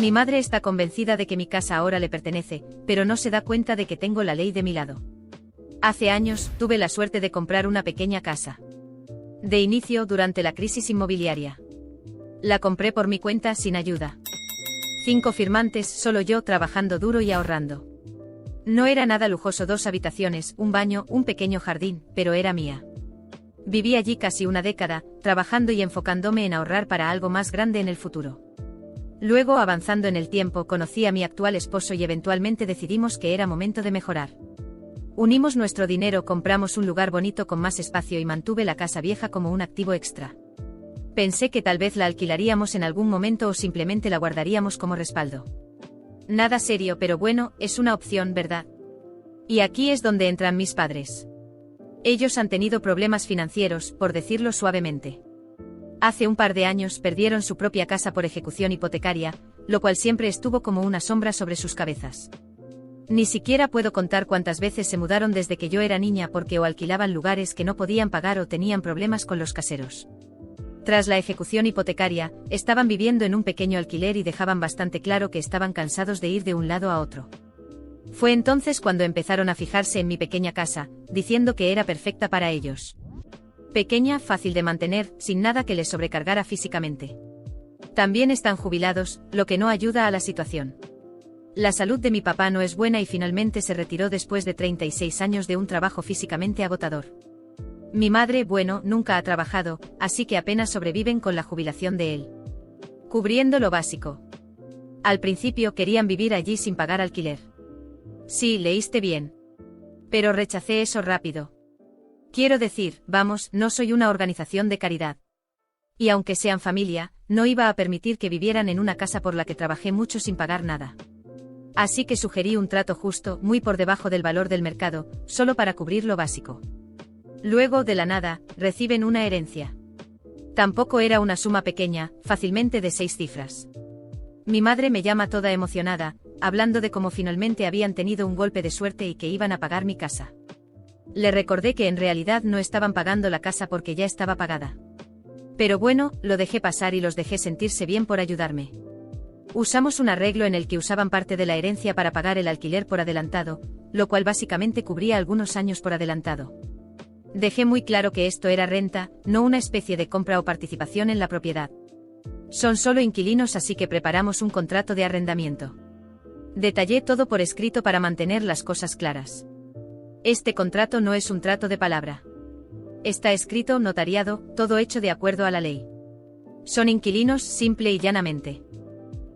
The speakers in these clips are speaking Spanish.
Mi madre está convencida de que mi casa ahora le pertenece, pero no se da cuenta de que tengo la ley de mi lado. Hace años, tuve la suerte de comprar una pequeña casa. De inicio, durante la crisis inmobiliaria. La compré por mi cuenta sin ayuda. 5 firmantes, solo yo trabajando duro y ahorrando. No era nada lujoso, 2 habitaciones, un baño, un pequeño jardín, pero era mía. Viví allí casi una década, trabajando y enfocándome en ahorrar para algo más grande en el futuro. Luego, avanzando en el tiempo, conocí a mi actual esposo y eventualmente decidimos que era momento de mejorar. Unimos nuestro dinero, compramos un lugar bonito con más espacio y mantuve la casa vieja como un activo extra. Pensé que tal vez la alquilaríamos en algún momento o simplemente la guardaríamos como respaldo. Nada serio, pero bueno, es una opción, ¿verdad? Y aquí es donde entran mis padres. Ellos han tenido problemas financieros, por decirlo suavemente. Hace un par de años perdieron su propia casa por ejecución hipotecaria, lo cual siempre estuvo como una sombra sobre sus cabezas. Ni siquiera puedo contar cuántas veces se mudaron desde que yo era niña porque o alquilaban lugares que no podían pagar o tenían problemas con los caseros. Tras la ejecución hipotecaria, estaban viviendo en un pequeño alquiler y dejaban bastante claro que estaban cansados de ir de un lado a otro. Fue entonces cuando empezaron a fijarse en mi pequeña casa, diciendo que era perfecta para ellos. Pequeña, fácil de mantener, sin nada que les sobrecargara físicamente. También están jubilados, lo que no ayuda a la situación. La salud de mi papá no es buena y finalmente se retiró después de 36 años de un trabajo físicamente agotador. Mi madre, bueno, nunca ha trabajado, así que apenas sobreviven con la jubilación de él. Cubriendo lo básico. Al principio querían vivir allí sin pagar alquiler. Sí, leíste bien. Pero rechacé eso rápido. Quiero decir, vamos, no soy una organización de caridad. Y aunque sean familia, no iba a permitir que vivieran en una casa por la que trabajé mucho sin pagar nada. Así que sugerí un trato justo, muy por debajo del valor del mercado, solo para cubrir lo básico. Luego, de la nada, reciben una herencia. Tampoco era una suma pequeña, fácilmente de 6 cifras. Mi madre me llama toda emocionada, hablando de cómo finalmente habían tenido un golpe de suerte y que iban a pagar mi casa. Le recordé que en realidad no estaban pagando la casa porque ya estaba pagada. Pero bueno, lo dejé pasar y los dejé sentirse bien por ayudarme. Usamos un arreglo en el que usaban parte de la herencia para pagar el alquiler por adelantado, lo cual básicamente cubría algunos años por adelantado. Dejé muy claro que esto era renta, no una especie de compra o participación en la propiedad. Son solo inquilinos, así que preparamos un contrato de arrendamiento. Detallé todo por escrito para mantener las cosas claras. Este contrato no es un trato de palabra. Está escrito, notariado, todo hecho de acuerdo a la ley. Son inquilinos, simple y llanamente.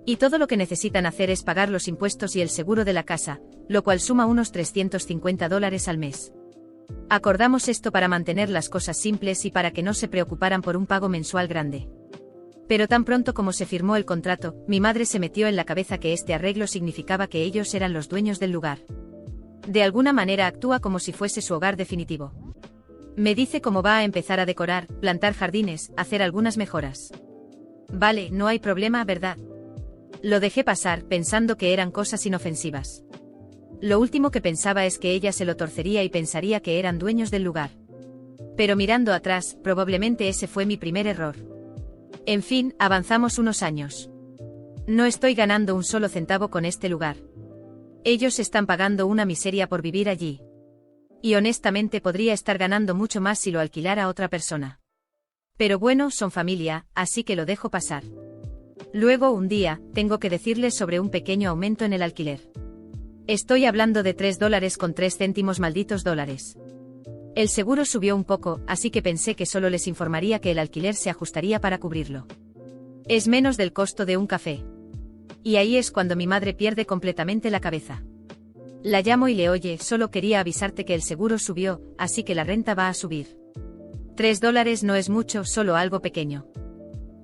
Y todo lo que necesitan hacer es pagar los impuestos y el seguro de la casa, lo cual suma unos $350 al mes. Acordamos esto para mantener las cosas simples y para que no se preocuparan por un pago mensual grande. Pero tan pronto como se firmó el contrato, mi madre se metió en la cabeza que este arreglo significaba que ellos eran los dueños del lugar. De alguna manera actúa como si fuese su hogar definitivo. Me dice cómo va a empezar a decorar, plantar jardines, hacer algunas mejoras. Vale, no hay problema, ¿verdad? Lo dejé pasar, pensando que eran cosas inofensivas. Lo último que pensaba es que ella se lo torcería y pensaría que eran dueños del lugar. Pero mirando atrás, probablemente ese fue mi primer error. En fin, avanzamos unos años. No estoy ganando un solo centavo con este lugar. Ellos están pagando una miseria por vivir allí. Y honestamente podría estar ganando mucho más si lo alquilara a otra persona. Pero bueno, son familia, así que lo dejo pasar. Luego, un día, tengo que decirles sobre un pequeño aumento en el alquiler. Estoy hablando de $3.03 malditos dólares. El seguro subió un poco, así que pensé que solo les informaría que el alquiler se ajustaría para cubrirlo. Es menos del costo de un café. Y ahí es cuando mi madre pierde completamente la cabeza. La llamo y le oye, solo quería avisarte que el seguro subió, así que la renta va a subir. $3 no es mucho, solo algo pequeño.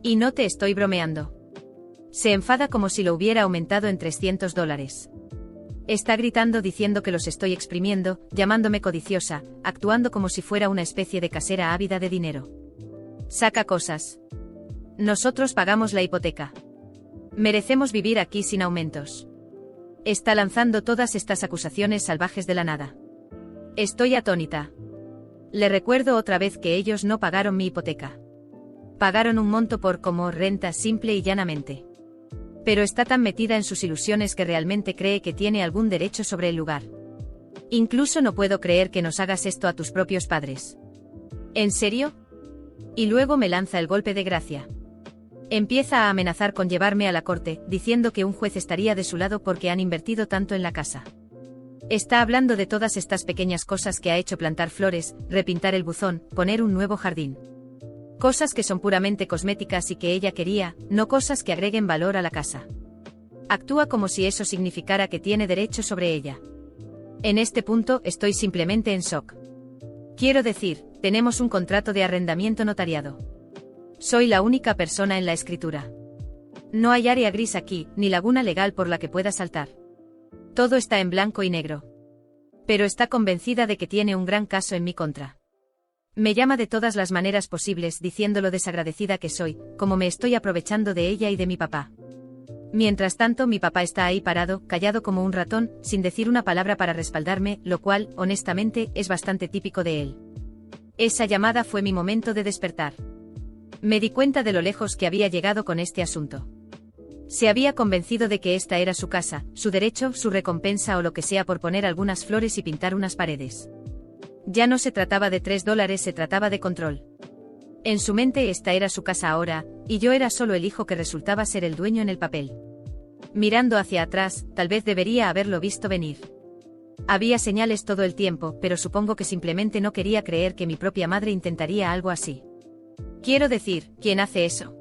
Y no te estoy bromeando. Se enfada como si lo hubiera aumentado en $300. Está gritando diciendo que los estoy exprimiendo, llamándome codiciosa, actuando como si fuera una especie de casera ávida de dinero. Saca cosas. Nosotros pagamos la hipoteca. Merecemos vivir aquí sin aumentos. Está lanzando todas estas acusaciones salvajes de la nada. Estoy atónita. Le recuerdo otra vez que ellos no pagaron mi hipoteca. Pagaron un monto por como renta simple y llanamente. Pero está tan metida en sus ilusiones que realmente cree que tiene algún derecho sobre el lugar. Incluso no puedo creer que nos hagas esto a tus propios padres. ¿En serio? Y luego me lanza el golpe de gracia. Empieza a amenazar con llevarme a la corte, diciendo que un juez estaría de su lado porque han invertido tanto en la casa. Está hablando de todas estas pequeñas cosas que ha hecho: plantar flores, repintar el buzón, poner un nuevo jardín. Cosas que son puramente cosméticas y que ella quería, no cosas que agreguen valor a la casa. Actúa como si eso significara que tiene derecho sobre ella. En este punto estoy simplemente en shock. Quiero decir, tenemos un contrato de arrendamiento notariado. Soy la única persona en la escritura. No hay área gris aquí, ni laguna legal por la que pueda saltar. Todo está en blanco y negro. Pero está convencida de que tiene un gran caso en mi contra. Me llama de todas las maneras posibles diciendo lo desagradecida que soy, como me estoy aprovechando de ella y de mi papá. Mientras tanto, mi papá está ahí parado, callado como un ratón, sin decir una palabra para respaldarme, lo cual, honestamente, es bastante típico de él. Esa llamada fue mi momento de despertar. Me di cuenta de lo lejos que había llegado con este asunto. Se había convencido de que esta era su casa, su derecho, su recompensa o lo que sea por poner algunas flores y pintar unas paredes. Ya no se trataba de $3, se trataba de control. En su mente esta era su casa ahora, y yo era solo el hijo que resultaba ser el dueño en el papel. Mirando hacia atrás, tal vez debería haberlo visto venir. Había señales todo el tiempo, pero supongo que simplemente no quería creer que mi propia madre intentaría algo así. Quiero decir, ¿quién hace eso?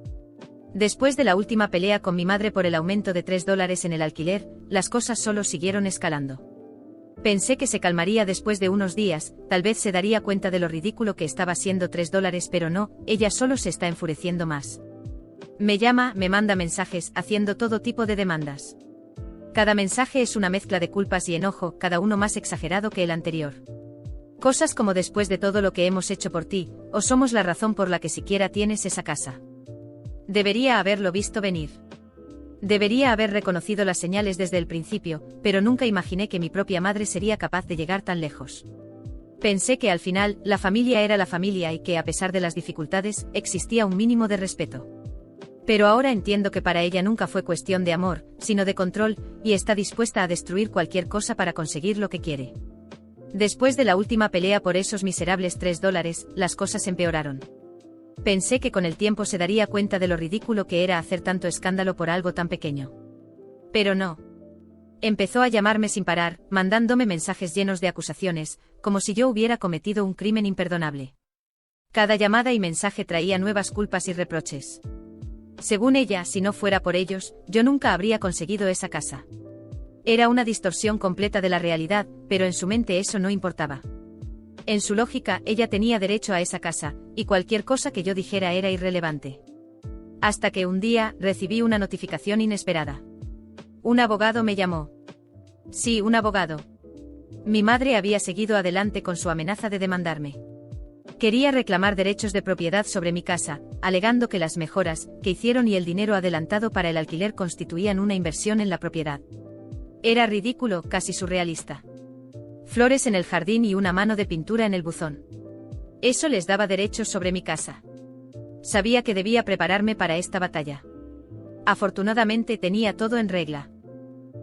Después de la última pelea con mi madre por el aumento de $3 en el alquiler, las cosas solo siguieron escalando. Pensé que se calmaría después de unos días, tal vez se daría cuenta de lo ridículo que estaba siendo $3, pero no, ella solo se está enfureciendo más. Me llama, me manda mensajes, haciendo todo tipo de demandas. Cada mensaje es una mezcla de culpas y enojo, cada uno más exagerado que el anterior. Cosas como: después de todo lo que hemos hecho por ti, o somos la razón por la que siquiera tienes esa casa. Debería haberlo visto venir. Debería haber reconocido las señales desde el principio, pero nunca imaginé que mi propia madre sería capaz de llegar tan lejos. Pensé que al final, la familia era la familia y que, a pesar de las dificultades, existía un mínimo de respeto. Pero ahora entiendo que para ella nunca fue cuestión de amor, sino de control, y está dispuesta a destruir cualquier cosa para conseguir lo que quiere. Después de la última pelea por esos miserables $3, las cosas empeoraron. Pensé que con el tiempo se daría cuenta de lo ridículo que era hacer tanto escándalo por algo tan pequeño. Pero no. Empezó a llamarme sin parar, mandándome mensajes llenos de acusaciones, como si yo hubiera cometido un crimen imperdonable. Cada llamada y mensaje traía nuevas culpas y reproches. Según ella, si no fuera por ellos, yo nunca habría conseguido esa casa. Era una distorsión completa de la realidad, pero en su mente eso no importaba. En su lógica, ella tenía derecho a esa casa, y cualquier cosa que yo dijera era irrelevante. Hasta que un día, recibí una notificación inesperada. Un abogado me llamó. Sí, un abogado. Mi madre había seguido adelante con su amenaza de demandarme. Quería reclamar derechos de propiedad sobre mi casa, alegando que las mejoras que hicieron y el dinero adelantado para el alquiler constituían una inversión en la propiedad. Era ridículo, casi surrealista. Flores en el jardín y una mano de pintura en el buzón. Eso les daba derechos sobre mi casa. Sabía que debía prepararme para esta batalla. Afortunadamente tenía todo en regla.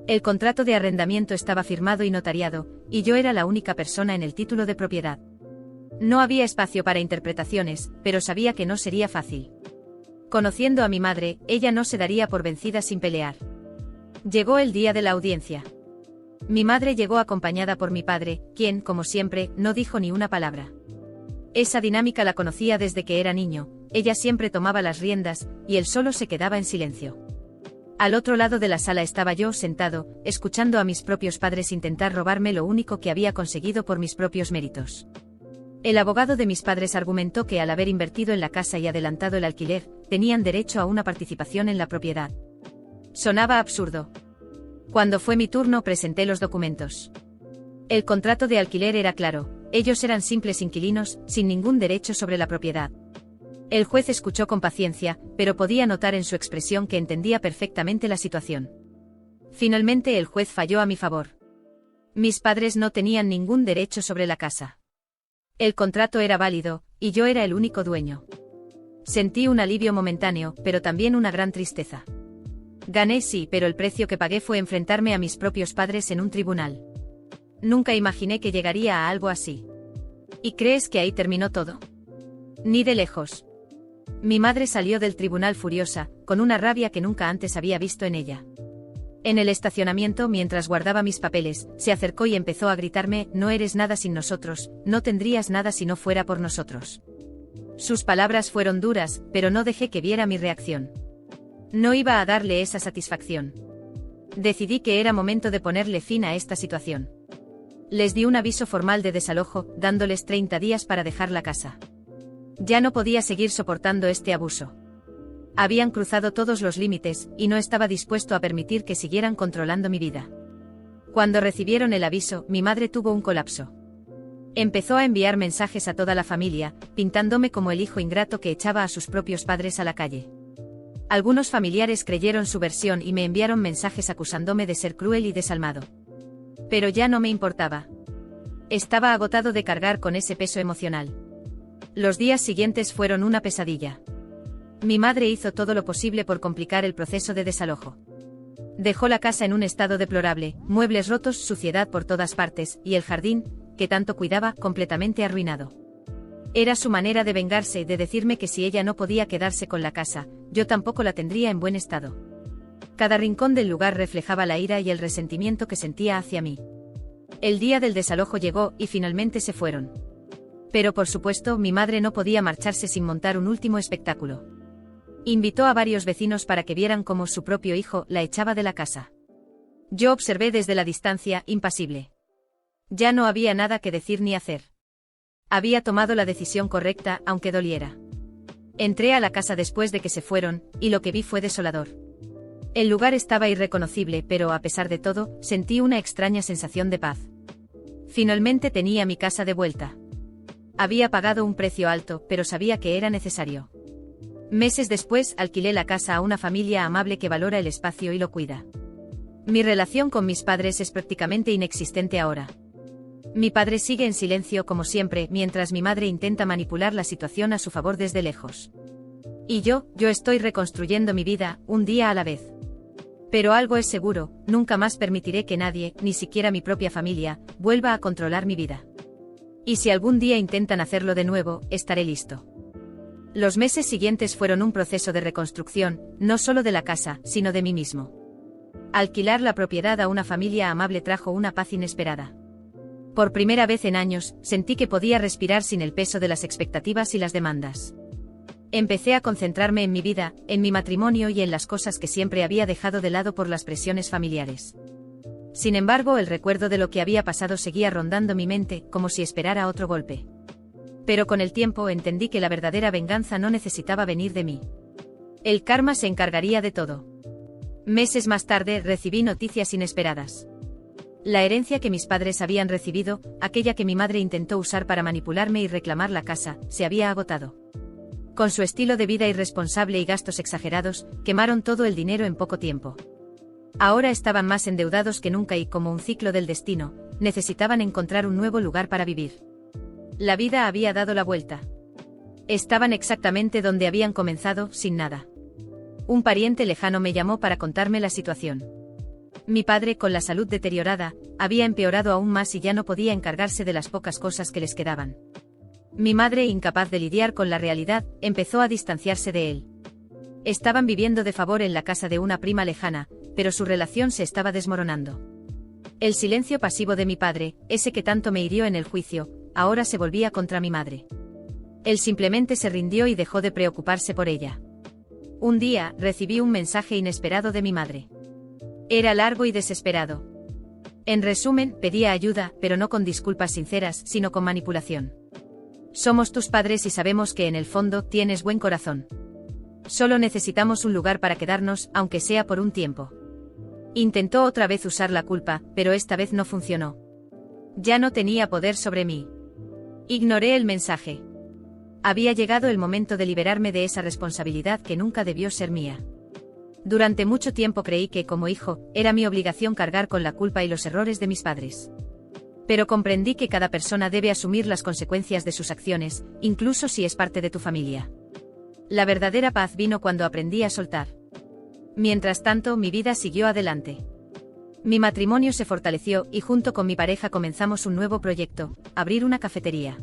El contrato de arrendamiento estaba firmado y notariado, y yo era la única persona en el título de propiedad. No había espacio para interpretaciones, pero sabía que no sería fácil. Conociendo a mi madre, ella no se daría por vencida sin pelear. Llegó el día de la audiencia. Mi madre llegó acompañada por mi padre, quien, como siempre, no dijo ni una palabra. Esa dinámica la conocía desde que era niño, ella siempre tomaba las riendas, y él solo se quedaba en silencio. Al otro lado de la sala estaba yo sentado, escuchando a mis propios padres intentar robarme lo único que había conseguido por mis propios méritos. El abogado de mis padres argumentó que al haber invertido en la casa y adelantado el alquiler, tenían derecho a una participación en la propiedad. Sonaba absurdo. Cuando fue mi turno presenté los documentos. El contrato de alquiler era claro, ellos eran simples inquilinos, sin ningún derecho sobre la propiedad. El juez escuchó con paciencia, pero podía notar en su expresión que entendía perfectamente la situación. Finalmente el juez falló a mi favor. Mis padres no tenían ningún derecho sobre la casa. El contrato era válido, y yo era el único dueño. Sentí un alivio momentáneo, pero también una gran tristeza. Gané sí, pero el precio que pagué fue enfrentarme a mis propios padres en un tribunal. Nunca imaginé que llegaría a algo así. ¿Y crees que ahí terminó todo? Ni de lejos. Mi madre salió del tribunal furiosa, con una rabia que nunca antes había visto en ella. En el estacionamiento, mientras guardaba mis papeles, se acercó y empezó a gritarme: no eres nada sin nosotros, no tendrías nada si no fuera por nosotros. Sus palabras fueron duras, pero no dejé que viera mi reacción. No iba a darle esa satisfacción. Decidí que era momento de ponerle fin a esta situación. Les di un aviso formal de desalojo, dándoles 30 días para dejar la casa. Ya no podía seguir soportando este abuso. Habían cruzado todos los límites, y no estaba dispuesto a permitir que siguieran controlando mi vida. Cuando recibieron el aviso, mi madre tuvo un colapso. Empezó a enviar mensajes a toda la familia, pintándome como el hijo ingrato que echaba a sus propios padres a la calle. Algunos familiares creyeron su versión y me enviaron mensajes acusándome de ser cruel y desalmado. Pero ya no me importaba. Estaba agotado de cargar con ese peso emocional. Los días siguientes fueron una pesadilla. Mi madre hizo todo lo posible por complicar el proceso de desalojo. Dejó la casa en un estado deplorable, muebles rotos, suciedad por todas partes, y el jardín, que tanto cuidaba, completamente arruinado. Era su manera de vengarse y de decirme que si ella no podía quedarse con la casa, yo tampoco la tendría en buen estado. Cada rincón del lugar reflejaba la ira y el resentimiento que sentía hacia mí. El día del desalojo llegó y finalmente se fueron. Pero por supuesto, mi madre no podía marcharse sin montar un último espectáculo. Invitó a varios vecinos para que vieran cómo su propio hijo la echaba de la casa. Yo observé desde la distancia, impasible. Ya no había nada que decir ni hacer. Había tomado la decisión correcta, aunque doliera. Entré a la casa después de que se fueron, y lo que vi fue desolador. El lugar estaba irreconocible, pero a pesar de todo, sentí una extraña sensación de paz. Finalmente tenía mi casa de vuelta. Había pagado un precio alto, pero sabía que era necesario. Meses después, alquilé la casa a una familia amable que valora el espacio y lo cuida. Mi relación con mis padres es prácticamente inexistente ahora. Mi padre sigue en silencio como siempre, mientras mi madre intenta manipular la situación a su favor desde lejos. Y yo estoy reconstruyendo mi vida, un día a la vez. Pero algo es seguro, nunca más permitiré que nadie, ni siquiera mi propia familia, vuelva a controlar mi vida. Y si algún día intentan hacerlo de nuevo, estaré listo. Los meses siguientes fueron un proceso de reconstrucción, no solo de la casa, sino de mí mismo. Alquilar la propiedad a una familia amable trajo una paz inesperada. Por primera vez en años, sentí que podía respirar sin el peso de las expectativas y las demandas. Empecé a concentrarme en mi vida, en mi matrimonio y en las cosas que siempre había dejado de lado por las presiones familiares. Sin embargo, el recuerdo de lo que había pasado seguía rondando mi mente, como si esperara otro golpe. Pero con el tiempo entendí que la verdadera venganza no necesitaba venir de mí. El karma se encargaría de todo. Meses más tarde recibí noticias inesperadas. La herencia que mis padres habían recibido, aquella que mi madre intentó usar para manipularme y reclamar la casa, se había agotado. Con su estilo de vida irresponsable y gastos exagerados, quemaron todo el dinero en poco tiempo. Ahora estaban más endeudados que nunca y, como un ciclo del destino, necesitaban encontrar un nuevo lugar para vivir. La vida había dado la vuelta. Estaban exactamente donde habían comenzado, sin nada. Un pariente lejano me llamó para contarme la situación. Mi padre, con la salud deteriorada, había empeorado aún más y ya no podía encargarse de las pocas cosas que les quedaban. Mi madre, incapaz de lidiar con la realidad, empezó a distanciarse de él. Estaban viviendo de favor en la casa de una prima lejana, pero su relación se estaba desmoronando. El silencio pasivo de mi padre, ese que tanto me hirió en el juicio, ahora se volvía contra mi madre. Él simplemente se rindió y dejó de preocuparse por ella. Un día, recibí un mensaje inesperado de mi madre. Era largo y desesperado. En resumen, pedía ayuda, pero no con disculpas sinceras, sino con manipulación. Somos tus padres y sabemos que en el fondo tienes buen corazón. Solo necesitamos un lugar para quedarnos, aunque sea por un tiempo. Intentó otra vez usar la culpa, pero esta vez no funcionó. Ya no tenía poder sobre mí. Ignoré el mensaje. Había llegado el momento de liberarme de esa responsabilidad que nunca debió ser mía. Durante mucho tiempo creí que, como hijo, era mi obligación cargar con la culpa y los errores de mis padres. Pero comprendí que cada persona debe asumir las consecuencias de sus acciones, incluso si es parte de tu familia. La verdadera paz vino cuando aprendí a soltar. Mientras tanto, mi vida siguió adelante. Mi matrimonio se fortaleció y junto con mi pareja comenzamos un nuevo proyecto, abrir una cafetería.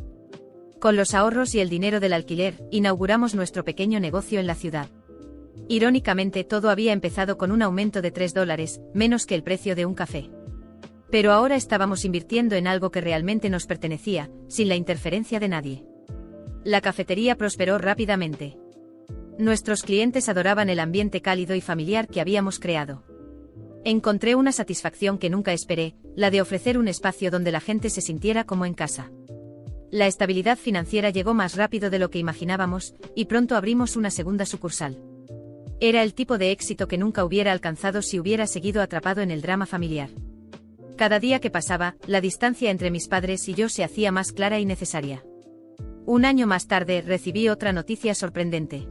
Con los ahorros y el dinero del alquiler, inauguramos nuestro pequeño negocio en la ciudad. Irónicamente, todo había empezado con un aumento de $3, menos que el precio de un café. Pero ahora estábamos invirtiendo en algo que realmente nos pertenecía, sin la interferencia de nadie. La cafetería prosperó rápidamente. Nuestros clientes adoraban el ambiente cálido y familiar que habíamos creado. Encontré una satisfacción que nunca esperé, la de ofrecer un espacio donde la gente se sintiera como en casa. La estabilidad financiera llegó más rápido de lo que imaginábamos, y pronto abrimos una segunda sucursal. Era el tipo de éxito que nunca hubiera alcanzado si hubiera seguido atrapado en el drama familiar. Cada día que pasaba, la distancia entre mis padres y yo se hacía más clara y necesaria. Un año más tarde recibí otra noticia sorprendente.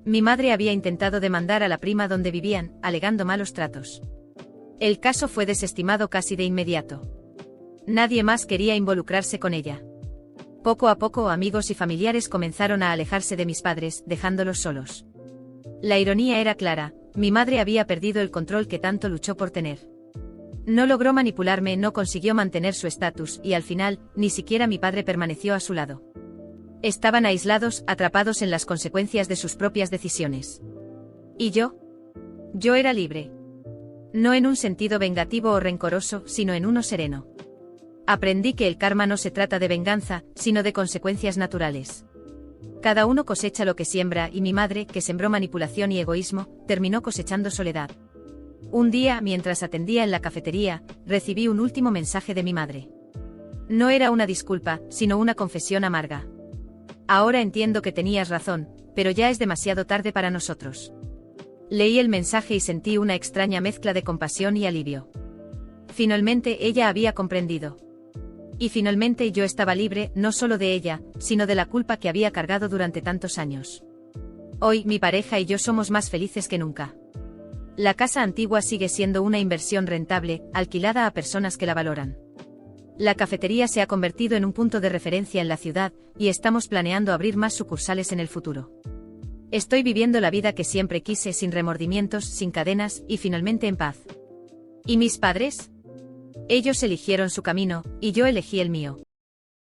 Mi madre había intentado demandar a la prima donde vivían, alegando malos tratos. El caso fue desestimado casi de inmediato. Nadie más quería involucrarse con ella. Poco a poco, amigos y familiares comenzaron a alejarse de mis padres, dejándolos solos. La ironía era clara, mi madre había perdido el control que tanto luchó por tener. No logró manipularme, no consiguió mantener su estatus y al final, ni siquiera mi padre permaneció a su lado. Estaban aislados, atrapados en las consecuencias de sus propias decisiones. ¿Y yo? Yo era libre. No en un sentido vengativo o rencoroso, sino en uno sereno. Aprendí que el karma no se trata de venganza, sino de consecuencias naturales. Cada uno cosecha lo que siembra y mi madre, que sembró manipulación y egoísmo, terminó cosechando soledad. Un día, mientras atendía en la cafetería, recibí un último mensaje de mi madre. No era una disculpa, sino una confesión amarga. Ahora entiendo que tenías razón, pero ya es demasiado tarde para nosotros. Leí el mensaje y sentí una extraña mezcla de compasión y alivio. Finalmente ella había comprendido. Y finalmente yo estaba libre, no solo de ella, sino de la culpa que había cargado durante tantos años. Hoy, mi pareja y yo somos más felices que nunca. La casa antigua sigue siendo una inversión rentable, alquilada a personas que la valoran. La cafetería se ha convertido en un punto de referencia en la ciudad, y estamos planeando abrir más sucursales en el futuro. Estoy viviendo la vida que siempre quise, sin remordimientos, sin cadenas, y finalmente en paz. ¿Y mis padres? Ellos eligieron su camino, y yo elegí el mío.